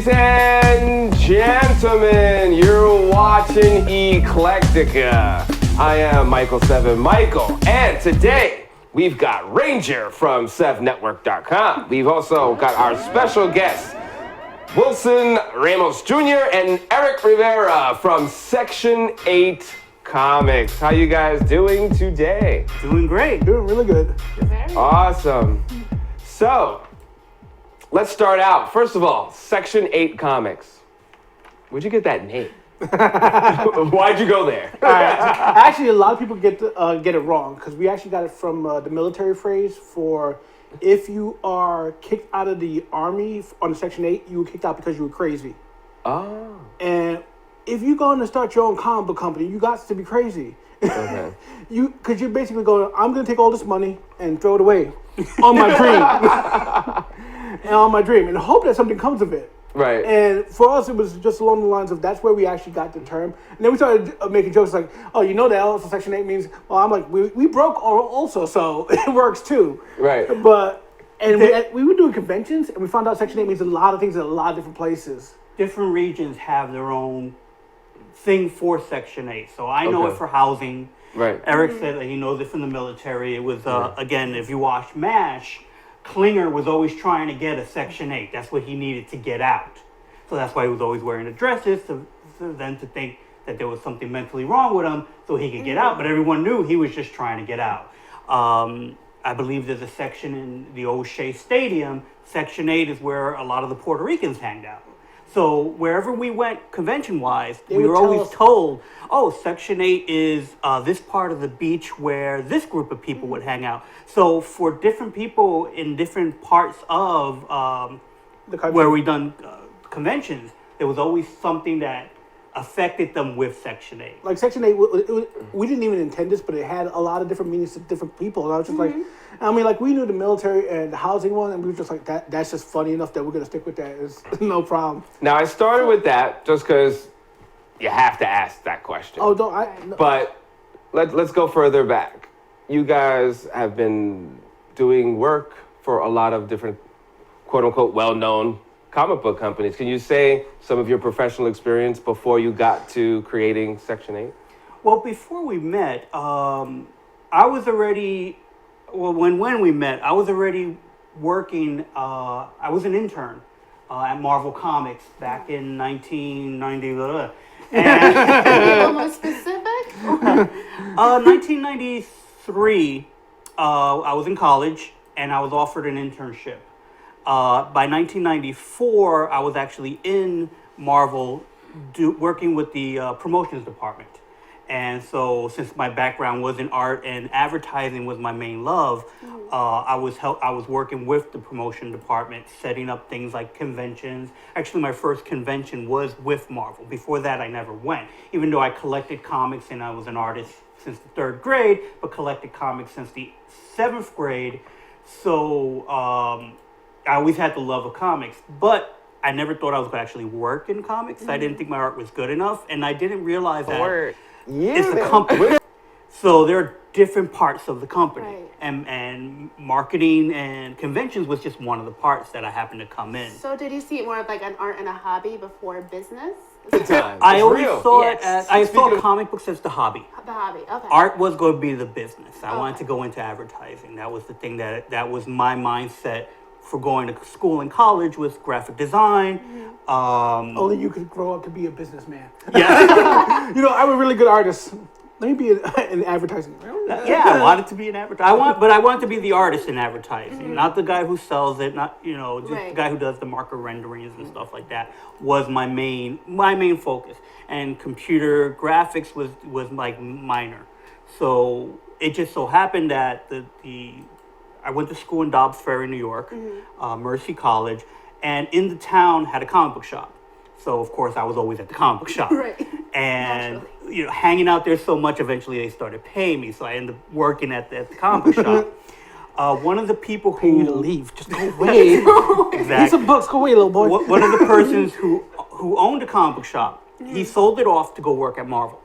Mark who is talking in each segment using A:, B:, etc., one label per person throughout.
A: Ladies and gentlemen, you're watching ECLECTICKA. I am Michael, and today we've got Ranger from SevNetwork.com. We've also got our special guests, Wilson Ramos Jr. and Eric Rivera from Section 8 Comics. How you guys doing today?
B: Doing great.
C: Doing really good.
A: Awesome. So, let's start out. First of all, Section 8 Comics. Where'd you get that name? Why'd you go there?
C: Actually, a lot of people get it wrong because we actually got it from the military phrase for if you are kicked out of the army on Section 8, you were kicked out because you were crazy.
A: Oh.
C: And if you're going to start your own comic book company, you got to be crazy.
A: Okay.
C: Because you're basically going, I'm going to take all this money and throw it away on my dream. And hope that something comes of it.
A: Right.
C: And for us, it was just along the lines of that's where we actually got the term. And then we started making jokes like, oh, you know that also Section 8 means, well, I'm like, we broke also, so it works too.
A: Right.
C: But, and we were doing conventions, and we found out Section 8 means a lot of things in a lot of different places.
B: Different regions have their own thing for Section 8. So I know it for housing.
A: Right.
B: Eric said that he knows it from the military. It was, again, if you watch MASH, Klinger was always trying to get a Section 8. That's what he needed to get out. So that's why he was always wearing the dresses, to think that there was something mentally wrong with him so he could get out. But everyone knew he was just trying to get out. I believe there's a section in the old Shea Stadium. Section 8 is where a lot of the Puerto Ricans hanged out. So wherever we went convention-wise, we were always told, oh, Section 8 is this part of the beach where this group of people would hang out. So for different people in different parts of
C: The country.
B: where we done conventions, there was always something that affected them with Section 8.
C: Like Section 8, we didn't even intend this, but it had a lot of different meanings to different people. And I was just like, I mean, like we knew the military and the housing one, and we were just like, that's just funny enough that we're going to stick with that. It's no problem.
A: Now, I started with that just because you have to ask that question.
C: Oh, no.
A: But let's go further back. You guys have been doing work for a lot of different, quote-unquote, well-known comic book companies. Can you say some of your professional experience before you got to creating Section 8?
B: Well, before we met, I was already, when we met, I was already working, I was an intern at Marvel Comics back in 1990. And
D: Almost specific?
B: 1993, I was in college and I was offered an internship. By 1994, I was actually in Marvel working with the promotions department. And so since my background was in art and advertising was my main love, I was working with the promotion department, setting up things like conventions. Actually, my first convention was with Marvel. Before that, I never went, even though I collected comics and I was an artist since the 3rd grade, but collected comics since the 7th grade. So I always had the love of comics, but I never thought I was going to actually work in comics. I didn't think my art was good enough, and I didn't realize that it's a company. So there are different parts of the company,
D: Right.
B: and marketing and conventions was just one of the parts that I happened to come in.
D: So did you see it more of like an art and a hobby before business?
B: I always saw it as, I saw comic books as the hobby.
D: The hobby, okay.
B: Art was going to be the business. I wanted to go into advertising. That was the thing that was my mindset for going to school and college, was graphic design.
C: Only you could grow up to be a businessman.
B: Yeah.
C: You know, I'm a really good artist. Let me be in advertising.
B: Yeah, I wanted to be an advertiser. I wanted to be the artist in advertising, not the guy who sells it, not just the guy who does the marker renderings and stuff like that. Was my main focus, and computer graphics was like minor. So it just so happened that I went to school in Dobbs Ferry, New York, Mercy College, and in the town had a comic book shop. So of course I was always at the comic book shop.
D: Right.
B: And hanging out there so much, eventually they started paying me. So I ended up working at the comic book shop. One of the people
C: Pay you to leave. Just go away.
B: Exactly.
C: Get some books. Go away, little boy.
B: One of the persons who owned a comic book shop, he sold it off to go work at Marvel.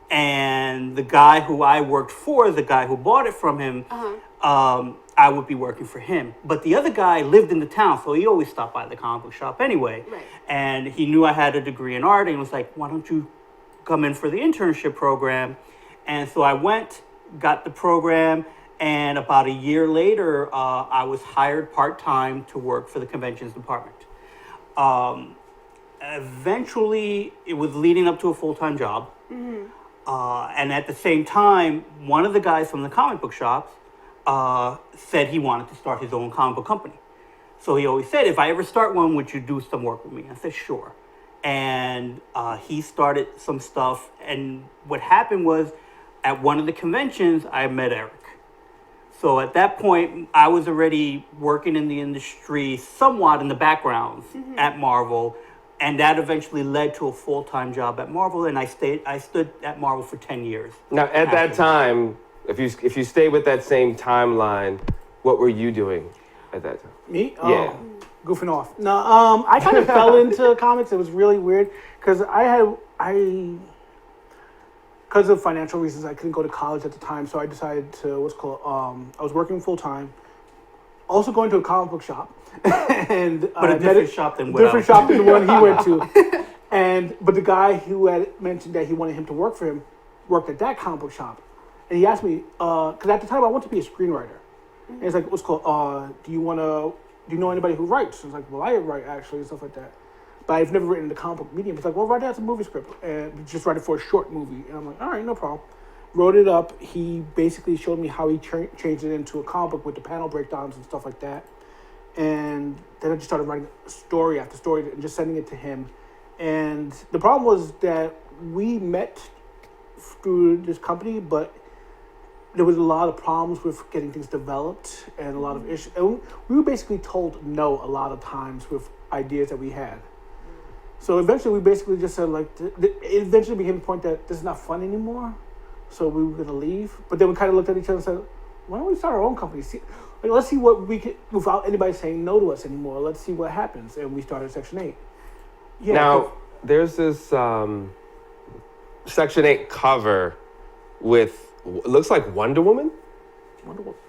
B: And the guy who I worked for, the guy who bought it from him, I would be working for him. But the other guy lived in the town, so he always stopped by the comic book shop anyway.
D: Right.
B: And he knew I had a degree in art, and was like, why don't you come in for the internship program? And so I went, got the program, and about a year later, I was hired part-time to work for the conventions department. Eventually, it was leading up to a full-time job. And at the same time, one of the guys from the comic book shops said he wanted to start his own comic book company. So he always said, if I ever start one, would you do some work with me? I said, sure. And he started some stuff. And what happened was, at one of the conventions, I met Eric. So at that point, I was already working in the industry somewhat in the background at Marvel. And that eventually led to a full-time job at Marvel. And I stood at Marvel for 10 years.
A: Now, at that time, if you stay with that same timeline, what were you doing at that time?
C: Me?
A: Yeah.
C: Goofing off. No, I kind of fell into comics. It was really weird because because of financial reasons, I couldn't go to college at the time. So I decided to, I was working full-time, also going to a comic book shop. And
B: But a different shop than what
C: different shop than the one he went to. But the guy who had mentioned that he wanted him to work for him worked at that comic book shop. And he asked me, because at the time I wanted to be a screenwriter. And he's like, do you know anybody who writes? I was like, well, I write actually, and stuff like that. But I've never written in the comic book medium. He's like, well, write it as a movie script and just write it for a short movie. And I'm like, all right, no problem. Wrote it up. He basically showed me how he changed it into a comic book with the panel breakdowns and stuff like that. And then I just started writing story after story and just sending it to him. And the problem was that we met through this company, but there was a lot of problems with getting things developed and a lot of issues. And we were basically told no a lot of times with ideas that we had. So eventually we basically just said, like, it eventually became the point that this is not fun anymore. So we were going to leave. But then we kind of looked at each other and said, why don't we start our own company? Let's see what we can, without anybody saying no to us anymore. Let's see what happens. And we started Section 8. Yeah,
A: Now, there's this Section 8 cover with, it looks like Wonder Woman?
C: Wonder Woman.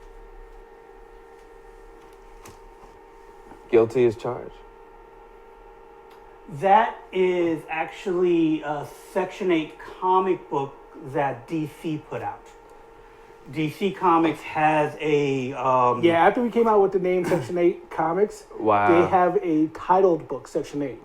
A: Guilty as charged.
B: That is actually a Section 8 comic book that DC put out. DC Comics has a...
C: Yeah, after we came out with the name Section 8 Comics,
A: Wow.
C: they have a titled book, Section 8.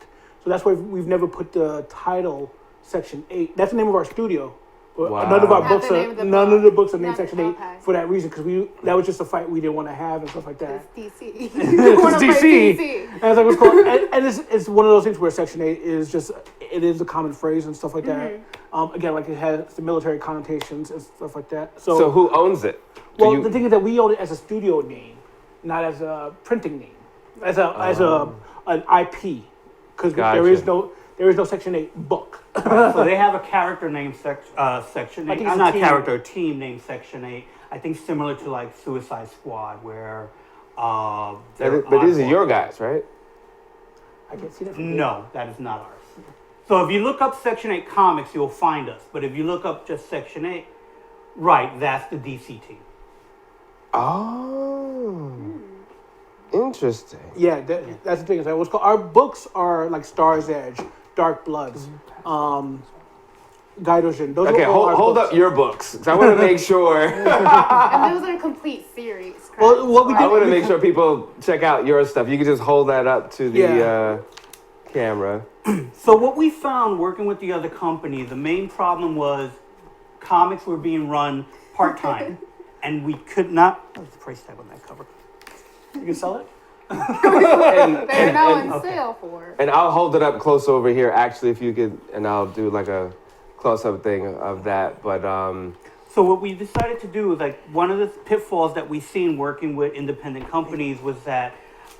C: So that's why we've never put the title Section 8. That's the name of our studio.
A: Wow.
C: None of our
D: Not
C: books
D: the
C: are
D: name of the
C: none
D: book.
C: of the books are named
D: Not-
C: Section 8
D: okay.
C: for that reason, because that was just a fight we didn't want to have and stuff like that.
D: It's DC.
C: It's DC.
D: DC.
C: And it's like what's called, and it's one of those things where Section 8 is just, it is a common phrase and stuff like that. Again, like it has the military connotations and stuff like that.
A: So who owns it?
C: Well, the thing is that we own it as a studio name, not as a printing name, as an IP, because
A: Gotcha.
C: there is no Section 8 book.
B: So they have a character named Section 8.
C: think it's a
B: Not
C: team.
B: character, a team named Section 8. I think similar to like Suicide Squad, where... they're
A: But these are
B: oddball.
A: your guys, right?
C: I can't see that. From
B: No, that is not ours. So if you look up Section 8 Comics, you'll find us. But if you look up just Section 8, right, that's the DC team.
A: Oh. Interesting.
C: Yeah, that's the thing. Is that what's called, our books are like Star's Edge, Dark Bloods, Gaidojin. Those
A: Okay,
C: are all our
A: hold
C: books.
A: up your books. 'Cause I want to make sure.
D: And those are complete series. Correct?
C: Well, what we
A: I
C: did-
A: want to make sure people check out your stuff. You can just hold that up to the
C: Yeah.
A: camera.
B: So what we found working with the other company, the main problem was comics were being run part-time. And we could not... What's the price tag on that cover?
C: You can sell it.
D: They're now on sale for.
A: And I'll hold it up close over here, actually, if you could, and I'll do like a close-up thing of that. But
B: So what we decided to do is, like, one of the pitfalls that we've seen working with independent companies was that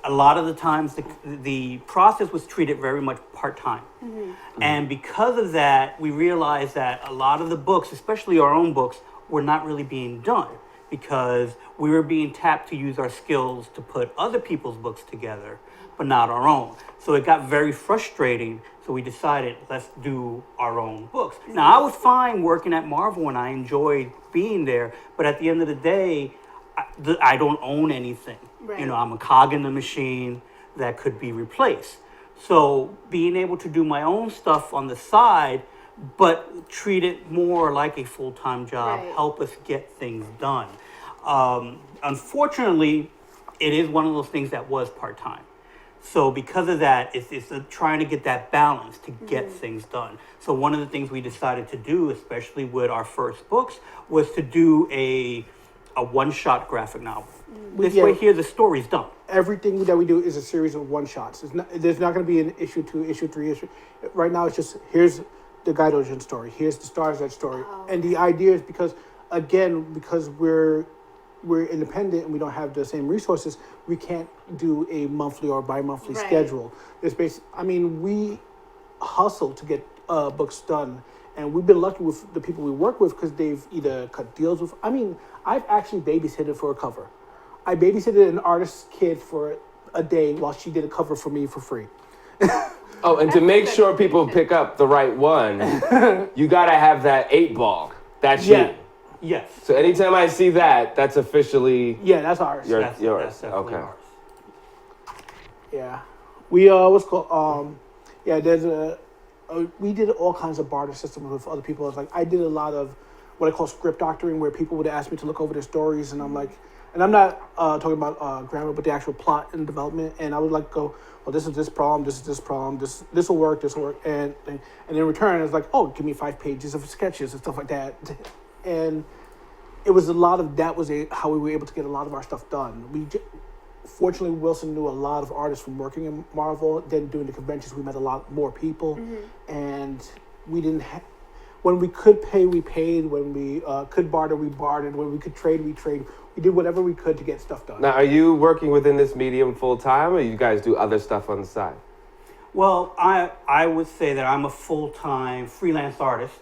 B: a lot of the times the process was treated very much part-time. And because of that, we realized that a lot of the books, especially our own books, were not really being done because we were being tapped to use our skills to put other people's books together, but not our own. So it got very frustrating. So we decided, let's do our own books. Now, I was fine working at Marvel and I enjoyed being there, but at the end of the day, I don't own anything.
D: Right.
B: You know, I'm a cog in the machine that could be replaced. So being able to do my own stuff on the side, but treat it more like a full-time job,
D: Right.
B: help us get things done. Unfortunately, it is one of those things that was part-time. So because of that, it's trying to get that balance to get things done. So one of the things we decided to do, especially with our first books, was to do a one-shot graphic novel. This way here, the story's done.
C: Everything that we do is a series of one shots. There's not going to be an issue 2, issue 3, issue. Right now, it's just here's the Guide Ocean story. Here's the Stars Edge story. And the idea is because we're independent and we don't have the same resources, we can't do a monthly or bi-monthly
D: Right.
C: schedule. We hustle to get books done, and we've been lucky with the people we work with because they've either cut deals with. I've actually babysitted for a cover. I babysitted an artist's kid for a day while she did a cover for me for free.
A: Oh, and to make sure people pick up the right one, you gotta have that 8-ball. That's
C: Yeah.
A: you.
B: Yes.
A: So anytime I see that, that's officially
C: Yeah, that's ours.
A: yours.
B: That's definitely
A: Okay.
B: ours.
C: Yeah, we what's called there's we did all kinds of barter systems with other people. It's like I did a lot of what I call script doctoring, where people would ask me to look over their stories, and I'm like, and I'm not talking about grammar, but the actual plot and development, and I would like go, well, this is this problem, this will work, and in return, it's like, oh, give me 5 pages of sketches and stuff like that, and it was a lot of that was how we were able to get a lot of our stuff done. Fortunately, Wilson knew a lot of artists from working in Marvel. Then doing the conventions, we met a lot more people, and we didn't. When we could pay, we paid. When we could barter, we bartered. When we could trade, we traded. We did whatever we could to get stuff done.
A: Now, are you working within this medium full time, or you guys do other stuff on the side?
B: Well, I would say that I'm a full-time freelance artist.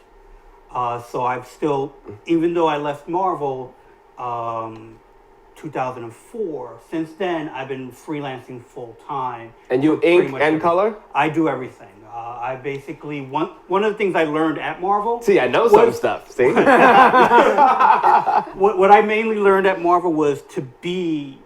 B: So I've still, even though I left Marvel 2004, since then I've been freelancing full-time.
A: And you
B: for pretty
A: ink
B: much
A: and
B: everything.
A: color?
B: I do everything. I basically, one of the things I learned at Marvel.
A: See, I know some stuff. See?
B: What I mainly learned at Marvel was to be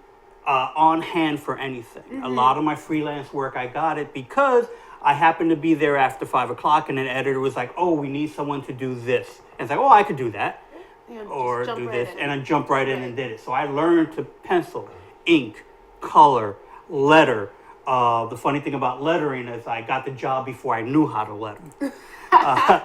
B: on hand for anything. A lot of my freelance work, I got it because I happened to be there after 5 o'clock, and an editor was like, "Oh, we need someone to do this." And it's like, "Oh, I could do that,
D: Yeah,
B: or
D: just
B: do
D: jump
B: this,"
D: right in.
B: and I jumped right in
D: Right.
B: and did it. So I learned to pencil, ink, color, letter. The funny thing about lettering is I got the job before I knew how to letter.
C: I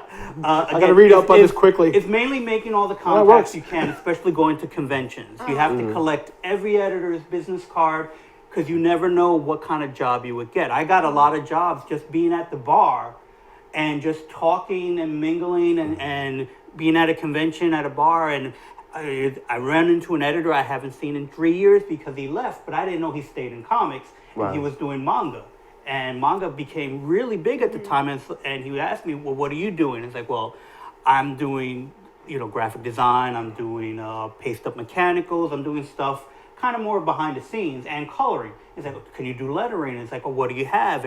C: gotta read up on this quickly.
B: It's mainly making all the
C: that
B: contacts
C: works.
B: you can, especially going to conventions. You have to collect every editor's business card because you never know what kind of job you would get. I got a lot of jobs just being at the bar and just talking and mingling and being at a convention at a bar. And I ran into an editor I haven't seen in 3 years because he left, but I didn't know he stayed in comics.
A: Wow.
B: And he was doing manga. And manga became really big at the time. And he asked me, well, what are you doing? It's like, well, I'm doing, graphic design. I'm doing paste up mechanicals. I'm doing stuff kind of more behind the scenes and coloring. It's like, can you do lettering? It's like, well, what do you have?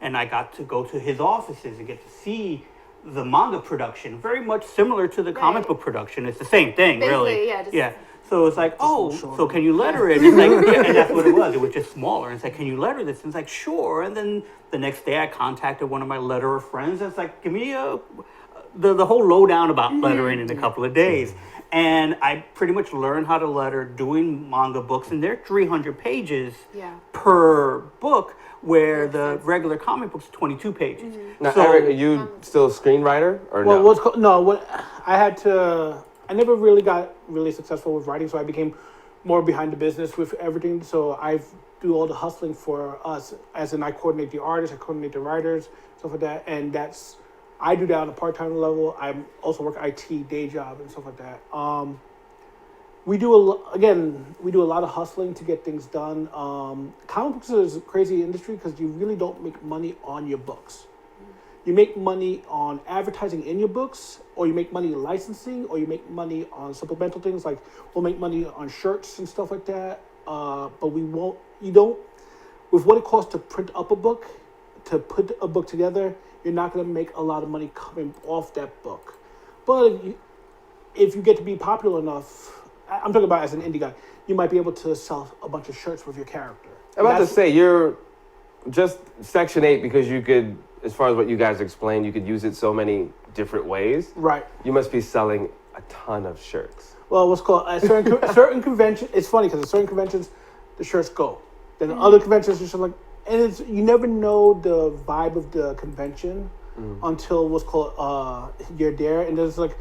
B: And I got to go to his offices and get to see the manga production, very much similar to the comic
D: Right.
B: book production. It's the same thing, really.
D: Basically, yeah, just-
B: So it's like, oh, so can you letter it? It's like, yeah, and that's what it was. It was just smaller. And it's like, can you letter this? And it's like, sure. And then the next day I contacted one of my letterer friends. And it's like, give me the whole lowdown about lettering in a couple of days. And I pretty much learned how to letter doing manga books. And they're 300 pages
D: Yeah.
B: per book, where the regular comic book's 22 pages.
A: Now,
B: So-
A: Eric, are you still a screenwriter or
C: Well,
A: no?
C: I never really got really successful with writing, so I became more behind the business with everything. So I do all the hustling for us, as in I coordinate the artists, I coordinate the writers, stuff like that, and I do that on a part-time level. I also work IT day job and stuff like that. We do a lot of hustling to get things done. Comic books is a crazy industry because you really don't make money on your books. You make money on advertising in your books, or you make money licensing, or you make money on supplemental things like we'll make money on shirts and stuff like that. But with what it costs to print up a book, to put a book together, you're not going to make a lot of money coming off that book. But if you get to be popular enough, I'm talking about as an indie guy, you might be able to sell a bunch of shirts with your character.
A: I'm about to say, you're just Section 8 because you could, as far as what you guys explained, you could use it so many different ways.
C: Right.
A: You must be selling a ton of shirts.
C: Well, what's called certain convention. It's funny because at certain conventions, the shirts go. Then other conventions, you're just like, and it's you never know the vibe of the convention until what's called you're there, and there's like,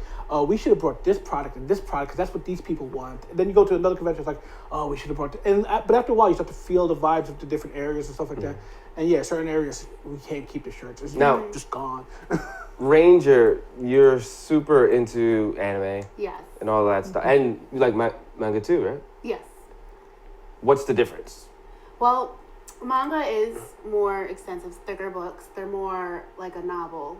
C: we should have brought this product and this product because that's what these people want. And then you go to another convention, it's like, oh, we should have brought, but after a while, you start to feel the vibes of the different areas and stuff like that. And yeah, certain areas we can't keep the shirts. It's
A: Now-
C: just gone.
A: Ranger, you're super into anime
D: Yes.
A: and all that stuff. And you like manga too, right?
D: Yes.
A: What's the difference?
D: Well, manga is more extensive, thicker books. They're more like a novel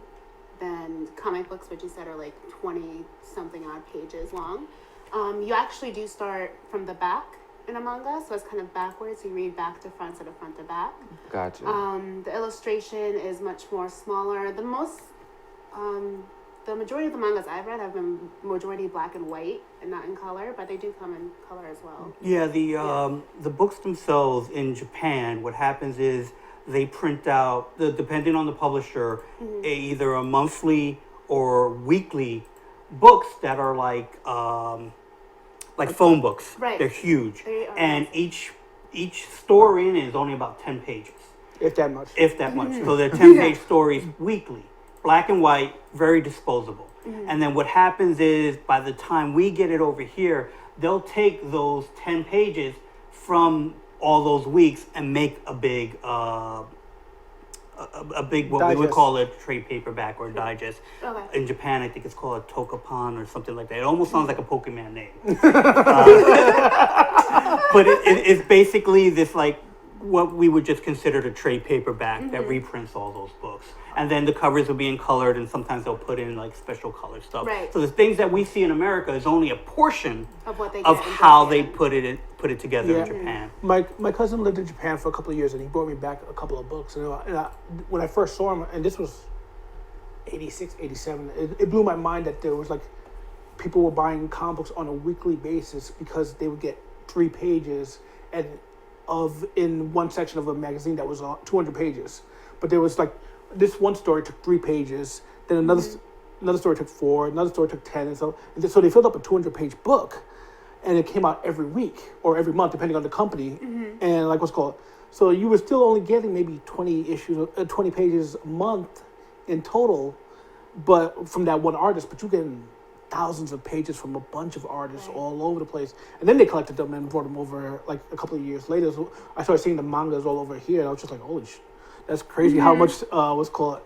D: than comic books, which you said are like 20-something odd pages long. You actually do start from the back in a manga, so it's kind of backwards. You read back to front instead of front to back.
A: Gotcha.
D: The illustration is much more smaller. The majority of the mangas I've read have been majority black and white and not in color, but they do come in color as well.
B: Yeah, the books themselves in Japan, what happens is they print out, depending on the publisher, either a monthly or weekly books that are like phone books.
D: Right.
B: They're huge,
D: They are
B: and each story in it is only about 10 pages,
C: If that much.
B: if that much. So they're 10-page stories weekly, black and white, very disposable. And then what happens is by the time we get it over here, they'll take those 10 pages from all those weeks and make a big what we would
C: Digest.
B: call a trade paperback or digest.
D: Okay.
B: In Japan, I think it's called a tokapan or something like that. It almost sounds like a Pokemon name. But it's basically this like what we would just consider a trade paperback that reprints all those books. And then the covers will be in colored, and sometimes they'll put in like special color stuff.
D: Right.
B: So the things that we see in America is only a portion
D: Of what they
B: of
D: get in
B: how they
D: Japan.
B: put it together
C: Yeah.
B: in Japan.
C: My cousin lived in Japan for a couple of years, and he brought me back a couple of books. And when I first saw him, and this was 86, 87, it blew my mind that there was like people were buying comic books on a weekly basis because they would get 3 pages in one section of a magazine that was 200 pages. But there was like this one story took 3 pages, then another story took 4, another story took 10, and so they filled up a 200-page book, and it came out every week or every month depending on the company, and like what's called. So you were still only getting maybe 20 pages a month in total, but from that one artist. But you're getting thousands of pages from a bunch of artists all over the place, and then they collected them and brought them over like a couple of years later. So I started seeing the mangas all over here, and I was just like, holy shit. That's crazy how much what's called.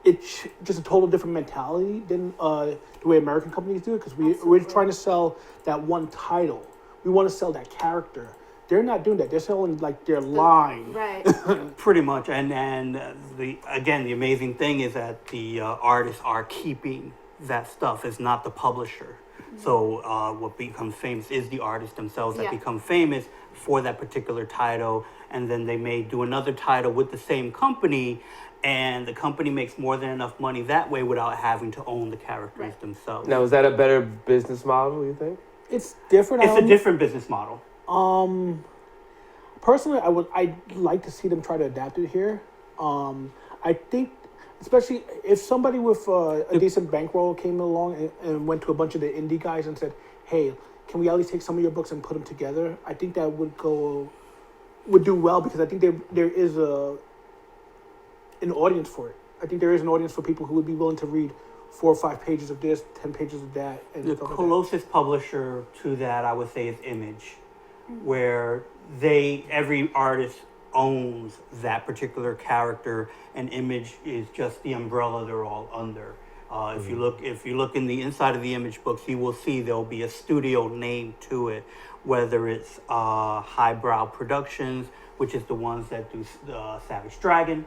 C: It's just a total different mentality than the way American companies do it, because we're trying to sell that one title. We want to sell that character. They're not doing that. They're selling like their line.
D: Right.
B: Pretty much, and the amazing thing is that the artists are keeping that stuff. It's not the publisher. So what becomes famous is the artists themselves that become famous for that particular title, and then they may do another title with the same company, and the company makes more than enough money that way without having to own the characters themselves.
A: Now, is that a better business model, you think?
C: It's different.
B: It's a different business model.
C: Personally, I'd like to see them try to adapt it here. I think, especially if somebody with a decent bankroll came along and went to a bunch of the indie guys and said, "Hey, can we at least take some of your books and put them together?" I think that would do well, because I think there is an audience for it. I think there is an audience for people who would be willing to read 4 or 5 pages of this, 10 pages of that. And
B: The
C: stuff like that.
B: closest publisher to that, I would say, is Image, where every artist owns that particular character, and Image is just the umbrella they're all under. If you look in the inside of the Image books, you will see there'll be a studio name to it, whether it's Highbrow Productions, which is the ones that do Savage Dragon.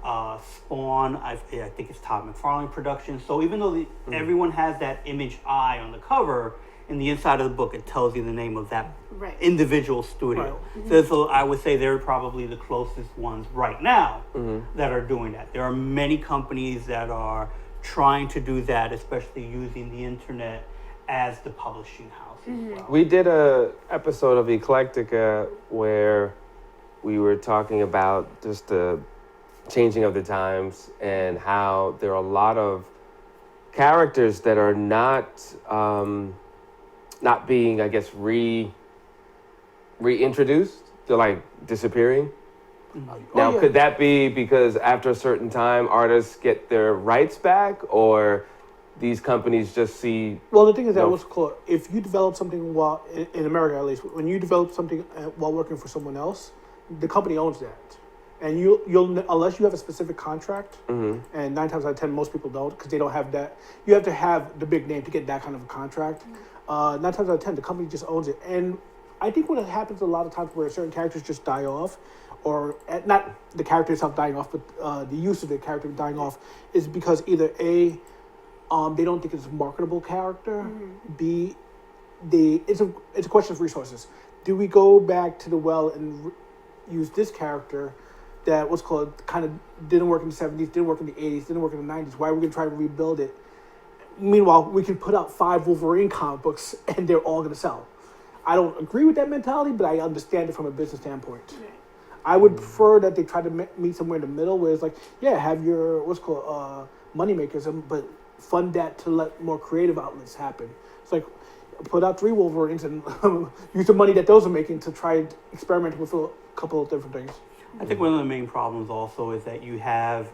B: Spawn, I think it's Todd McFarlane Productions. So even though everyone has that Image eye on the cover, in the inside of the book it tells you the name of that individual studio. So I would say they're probably the closest ones right now that are doing that. There are many companies that are trying to do that, especially using the internet as the publishing house. as well.
A: We did a episode of Eclectica where we were talking about just the changing of the times and how there are a lot of characters that are not being, I guess, reintroduced. They're like disappearing. Now, could that be because after a certain time, artists get their rights back, or these companies just see?
C: Well, the thing is that what's called, if you develop something while in America at least, when you develop something while working for someone else, the company owns that, and you'll unless you have a specific contract, and 9 times out of 10 most people don't because they don't have that. You have to have the big name to get that kind of a contract. 9 times out of 10, the company just owns it, and I think what happens a lot of times where certain characters just die off, or not the character itself dying off, but the use of the character dying off, is because either A, they don't think it's a marketable character. B, it's a question of resources. Do we go back to the well and use this character that what's called kind of didn't work in the 70s, didn't work in the 80s, didn't work in the 90s? Why are we going to try to rebuild it? Meanwhile, we can put out 5 Wolverine comic books and they're all going to sell. I don't agree with that mentality, but I understand it from a business standpoint. I would prefer that they try to meet somewhere in the middle where it's like, yeah, have your what's called money makers, but fund that to let more creative outlets happen. It's like put out 3 Wolverines and use the money that those are making to try and experiment with a couple of different things.
B: I think one of the main problems also is that you have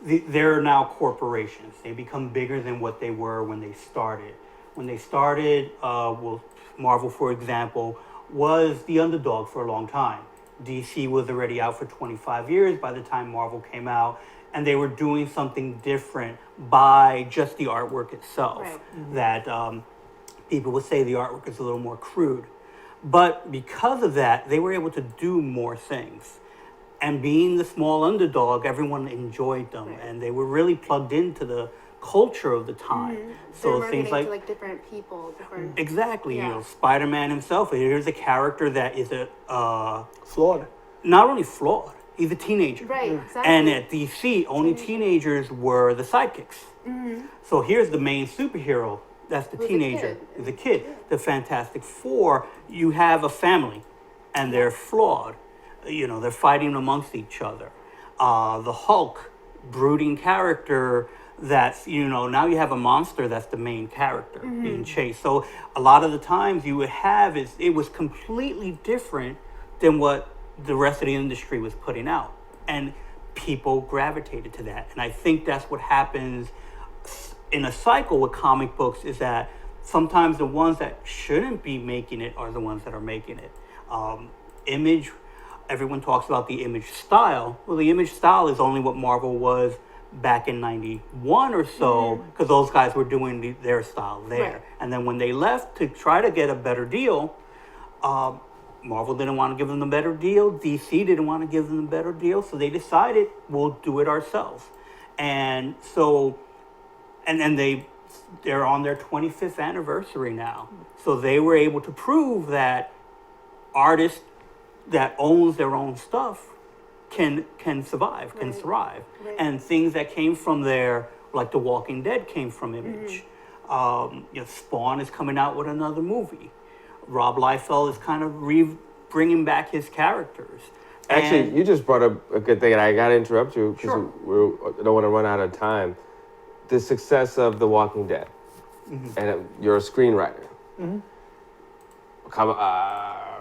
B: they're now corporations. They become bigger than what they were when they started. When they started, Marvel, for example, was the underdog for a long time. DC was already out for 25 years by the time Marvel came out, and they were doing something different by just the artwork itself.
D: Right.
B: That people would say the artwork is a little more crude. But because of that, they were able to do more things. And being the small underdog, everyone enjoyed them, and they were really plugged into the culture of the time.
D: So
B: So things like
D: to, like different people, different.
B: exactly,
D: Yeah.
B: you know, Spider-Man himself. Here's a character that is
C: Flawed.
B: not only flawed, he's a teenager.
D: Right, exactly.
B: And at DC, only teenagers were the sidekicks. So here's the main superhero. That's the
D: Who's a
B: teenager,
D: kid.
B: the kid. The Fantastic Four, you have a family, and they're flawed. You know, they're fighting amongst each other. The Hulk, brooding character. That's, you know, now you have a monster that's the main character being chased. So a lot of the times you would have it was completely different than what the rest of the industry was putting out. And people gravitated to that. And I think that's what happens in a cycle with comic books, is that sometimes the ones that shouldn't be making it are the ones that are making it. Image, everyone talks about the Image style. Well, the Image style is only what Marvel was back in 91 or so, because those guys were doing their style there.
D: Right.
B: And then when they left to try to get a better deal, Marvel didn't want to give them a better deal. DC didn't want to give them a better deal. So they decided, we'll do it ourselves. And so, and then they're on their 25th anniversary now. So they were able to prove that artists that owns their own stuff can survive, can thrive.
D: Right.
B: And things that came from there, like The Walking Dead, came from Image. You know, Spawn is coming out with another movie. Rob Liefeld is kind of bringing back his characters.
A: Actually,
B: And-
A: you just brought up a good thing, and I got to interrupt you because
B: Sure.
A: we don't want to run out of time. The success of The Walking Dead, and you're a screenwriter.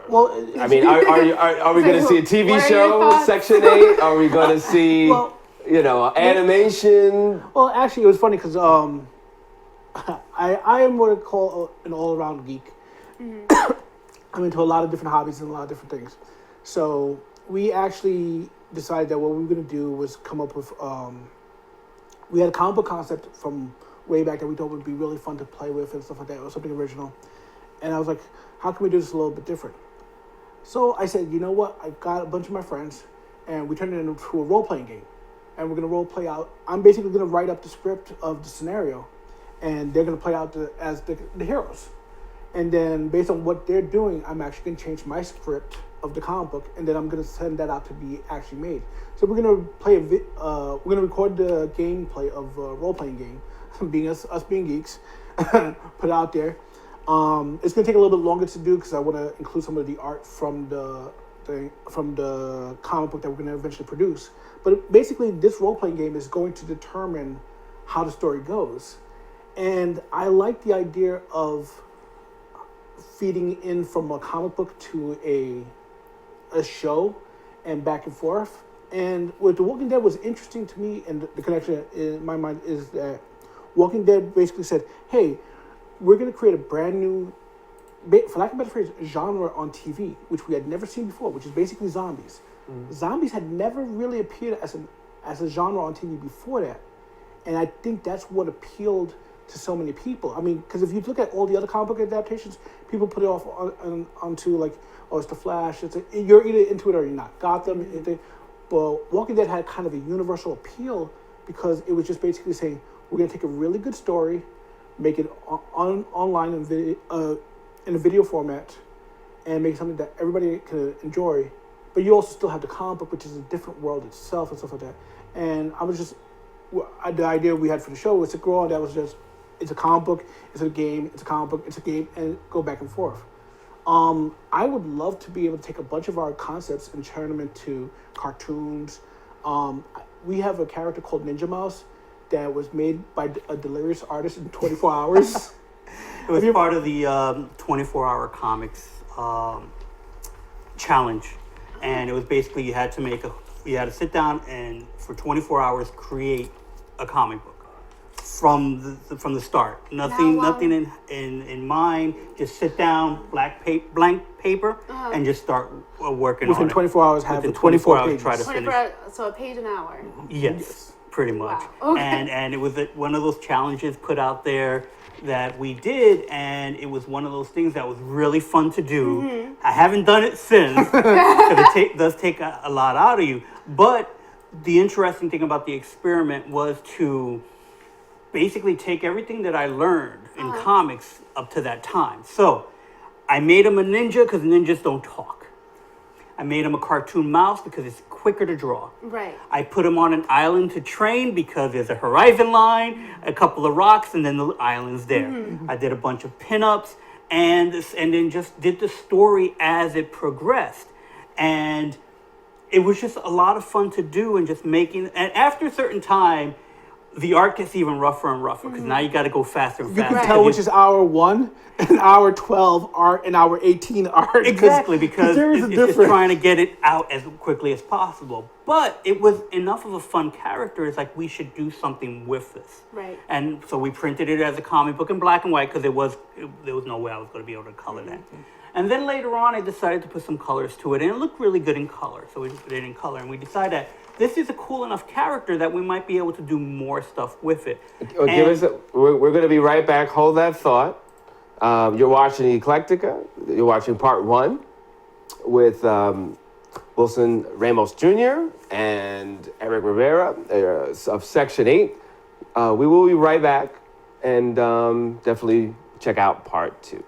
C: Well,
A: I mean, are we going to see a TV
D: What are your
A: show,
D: thoughts?
A: Section 8? Are we going to see,
C: Well-
A: animation?
C: well, actually, it was funny because I am what I call an all-around geek. I'm into a lot of different hobbies and a lot of different things. So we actually decided that what we were going to do was come up with. We had a comic book concept from way back that we thought would be really fun to play with and stuff like that, or something original. And I was like, how can we do this a little bit different? So I said, you know what? I got a bunch of my friends, and we turned it into a role-playing game. And we're going to role-play out. I'm basically going to write up the script of the scenario, and they're going to play out as the heroes. And then based on what they're doing, I'm actually going to change my script of the comic book, and then I'm going to send that out to be actually made. So we're going to play we're going to record the gameplay of a role-playing game, being us being geeks, put it out there. It's gonna take a little bit longer to do because I want to include some of the art from the comic book that we're gonna eventually produce. But basically, this role playing game is going to determine how the story goes, and I like the idea of feeding in from a comic book to a show and back and forth. And with The Walking Dead was interesting to me, and the connection in my mind is that Walking Dead basically said, hey, we're going to create a brand new, for lack of a better phrase, genre on TV, which we had never seen before, which is basically zombies. Zombies had never really appeared as a genre on TV before that. And I think that's what appealed to so many people. I mean, because if you look at all the other comic book adaptations, people put it off onto like, oh, it's The Flash. You're either into it or you're not. Gotham. But Walking Dead had kind of a universal appeal because it was just basically saying, we're going to take a really good story, make it online in a video format, and make something that everybody can enjoy. But you also still have the comic book, which is a different world itself and stuff like that. And I was just, the idea we had for the show was to grow on that was just, it's a comic book, it's a game, it's a comic book, it's a game, and go back and forth. I would love to be able to take a bunch of our concepts and turn them into cartoons. We have a character called Ninja Mouse that was made by a delirious artist in 24 hours.
B: It was part of the 24-hour comics challenge, and it was basically you had to sit down and for 24 hours create a comic book from the start. Nothing in mind. Just sit down, blank paper, and just start working on it.
C: Within 24 hours, have
B: Within
C: 24
B: hours,
C: pages.
B: try to finish.
D: So a page an hour.
B: Yes, pretty much.
D: Wow. Okay.
B: And it was one of those challenges put out there that we did, and it was one of those things that was really fun to do. I haven't done it since because it does take a lot out of you. But the interesting thing about the experiment was to basically take everything that I learned in comics up to that time. So I made him a ninja because ninjas don't talk. I made him a cartoon mouse because it's quicker to draw.
D: Right.
B: I put him on an island to train because there's a horizon line, a couple of rocks, and then the island's there. I did a bunch of pinups and then just did the story as it progressed. And it was just a lot of fun to do and just making, and after a certain time, the art gets even rougher and rougher because now you got to go faster and
C: You
B: faster.
C: can tell which is hour 1 and hour 12 art and hour 18 art.
B: Exactly, because
C: there is a
B: it's just
C: difference.
B: trying to get it out as quickly as possible. But it was enough of a fun character. It's like we should do something with this.
D: Right.
B: And so we printed it as a comic book in black and white because there was no way I was going to be able to color that. And then later on, I decided to put some colors to it, and it looked really good in color. So we put it in color, and we decided that this is a cool enough character that we might be able to do more stuff with it.
A: We're going to be right back. Hold that thought. You're watching Eclectica. You're watching part 1 with Wilson Ramos Jr. and Eric Rivera of Section 8. We will be right back, and definitely check out part 2.